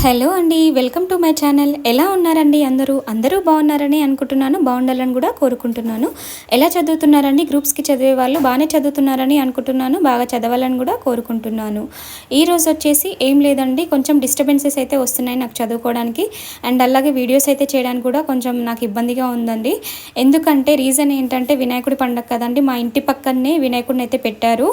Hello అండి, welcome to my channel. ఎలా ఉన్నారండి? అందరూ బాగున్నారని అనుకుంటున్నాను. బాగుండాలని కూడా కోరుకుంటున్నాను. ఎలా చదువుతున్నారండి? గ్రూప్స్కి చదివే వాళ్ళు బాగానే చదువుతున్నారని అనుకుంటున్నాను. బాగా చదవాలని కూడా కోరుకుంటున్నాను. ఈరోజు వచ్చేసి ఏం లేదండి, కొంచెం డిస్టర్బెన్సెస్ అయితే వస్తున్నాయి నాకు చదువుకోవడానికి. అండ్ అలాగే వీడియోస్ అయితే చేయడానికి కూడా కొంచెం నాకు ఇబ్బందిగా ఉందండి. ఎందుకంటే రీజన్ ఏంటంటే వినాయకుడి పండగ కదండి, మా ఇంటి పక్కనే వినాయకుడిని అయితే పెట్టారు.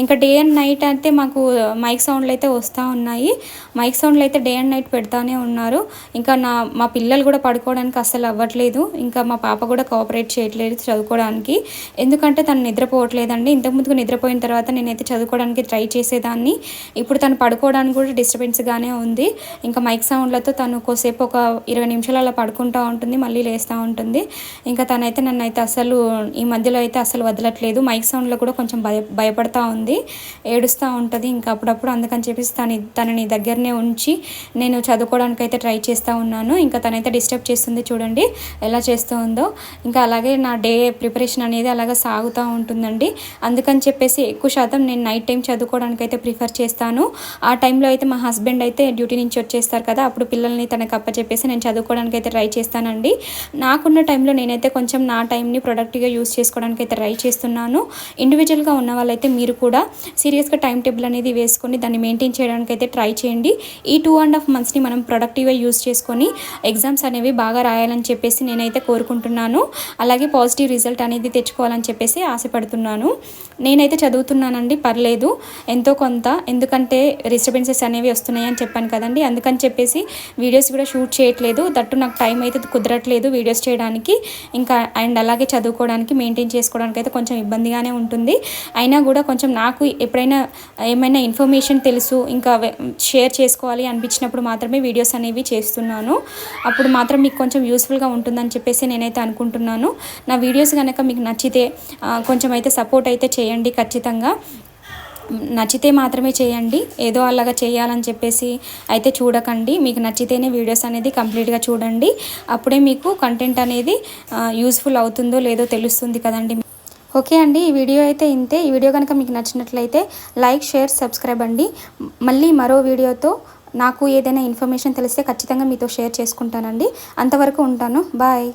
ఇంకా డే అండ్ నైట్ అయితే మాకు మైక్ సౌండ్లు అయితే వస్తూ ఉన్నాయి. మైక్ సౌండ్లు అయితే డే అండ్ నైట్ పెడతానే ఉన్నారు. ఇంకా మా పిల్లలు కూడా పడుకోవడానికి అస్సలు అవ్వట్లేదు. ఇంకా మా పాప కూడా కోఆపరేట్ చేయట్లేదు చదువుకోవడానికి. ఎందుకంటే తను నిద్రపోవట్లేదండి. ఇంతకుముందుకు నిద్రపోయిన తర్వాత నేనైతే చదువుకోవడానికి ట్రై చేసేదాన్ని. ఇప్పుడు తను పడుకోవడానికి కూడా డిస్టర్బెన్స్గానే ఉంది. ఇంకా మైక్ సౌండ్లతో తను కొద్దిసేపు ఒక 20 నిమిషాలు అలా పడుకుంటూ ఉంటుంది, మళ్ళీ లేస్తూ ఉంటుంది. ఇంకా తనైతే నన్నైతే అసలు ఈ మధ్యలో అయితే అసలు వదలట్లేదు. మైక్ సౌండ్లో కూడా కొంచెం భయపడతా ఉంది, ఏడుస్తూ ఉంటుంది ఇంకా అప్పుడప్పుడు. అందుకని చెప్పేసి తనని దగ్గరనే ఉంచి నేను చదువుకోవడానికి అయితే ట్రై చేస్తూ ఉన్నాను. ఇంకా తనైతే డిస్టర్బ్ చేస్తుంది, చూడండి ఎలా చేస్తూ ఉందో. ఇంకా అలాగే నా డే ప్రిపరేషన్ అనేది అలాగే సాగుతూ ఉంటుందండి. అందుకని చెప్పేసి ఎక్కువ శాతం నేను నైట్ టైం చదువుకోవడానికి అయితే ప్రిఫర్ చేస్తాను. ఆ టైంలో అయితే మా హస్బెండ్ అయితే డ్యూటీ నుంచి వచ్చేస్తారు కదా, అప్పుడు పిల్లల్ని తనకు అప్పచెప్పేసి నేను చదువుకోవడానికి అయితే ట్రై చేస్తానండి. నాకున్న టైంలో నేనైతే కొంచెం నా టైంని ప్రొడక్టివ్గా యూస్ చేసుకోవడానికి అయితే ట్రై చేస్తున్నాను. ఇండివిజువల్గా ఉన్న వాళ్ళైతే మీరు కూడా సీరియస్గా టైం టేబుల్ అనేది వేసుకొని దాన్ని మెయింటైన్ చేయడానికి అయితే ట్రై చేయండి. ఈ 2.5 మంత్స్ని మనం ప్రొడక్టివ్గా యూస్ చేసుకొని ఎగ్జామ్స్ అనేవి బాగా రాయాలని చెప్పేసి నేనైతే కోరుకుంటున్నాను. అలాగే పాజిటివ్ రిజల్ట్ అనేది తెచ్చుకోవాలని చెప్పేసి ఆశపడుతున్నాను. నేనైతే చదువుతున్నానండి, పర్లేదు ఎంతో కొంత. ఎందుకంటే డిస్టర్బెన్సెస్ అనేవి వస్తున్నాయని చెప్పాను కదండి, అందుకని చెప్పేసి వీడియోస్ కూడా షూట్ చేయట్లేదు. దట్టు నాకు టైం అయితే కుదరట్లేదు వీడియోస్ చేయడానికి. ఇంకా అండ్ అలాగే చదువుకోవడానికి మెయింటైన్ చేసుకోవడానికి అయితే కొంచెం ఇబ్బందిగానే ఉంటుంది. అయినా కూడా కొంచెం నాకు ఎప్పుడైనా ఏమైనా ఇన్ఫర్మేషన్ తెలుసు, ఇంకా షేర్ చేసుకోవాలి అనిపించినప్పుడు మాత్రమే వీడియోస్ అనేవి చేస్తున్నాను. అప్పుడు మాత్రం మీకు కొంచెం యూస్ఫుల్గా ఉంటుందని చెప్పేసి నేనైతే అనుకుంటున్నాను. నా వీడియోస్ కనుక మీకు నచ్చితే కొంచెం అయితే సపోర్ట్ అయితే చేయండి. ఖచ్చితంగా నచ్చితే మాత్రమే చేయండి, ఏదో అలాగా చేయాలని చెప్పేసి అయితే చూడకండి. మీకు నచ్చితేనే వీడియోస్ అనేది కంప్లీట్గా చూడండి. అప్పుడే మీకు కంటెంట్ అనేది యూస్ఫుల్ అవుతుందో లేదో తెలుస్తుంది కదండి. ఓకే అండి, ఈ వీడియో అయితే ఇంతే. ఈ వీడియో కనుక మీకు నచ్చినట్లయితే లైక్, షేర్, సబ్స్క్రైబ్ అండి. మళ్ళీ మరో వీడియోతో నాకు ఏదైనా ఇన్ఫర్మేషన్ తెలిస్తే ఖచ్చితంగా మీతో షేర్ చేసుకుంటానండి. అంతవరకు ఉంటాను, బాయ్.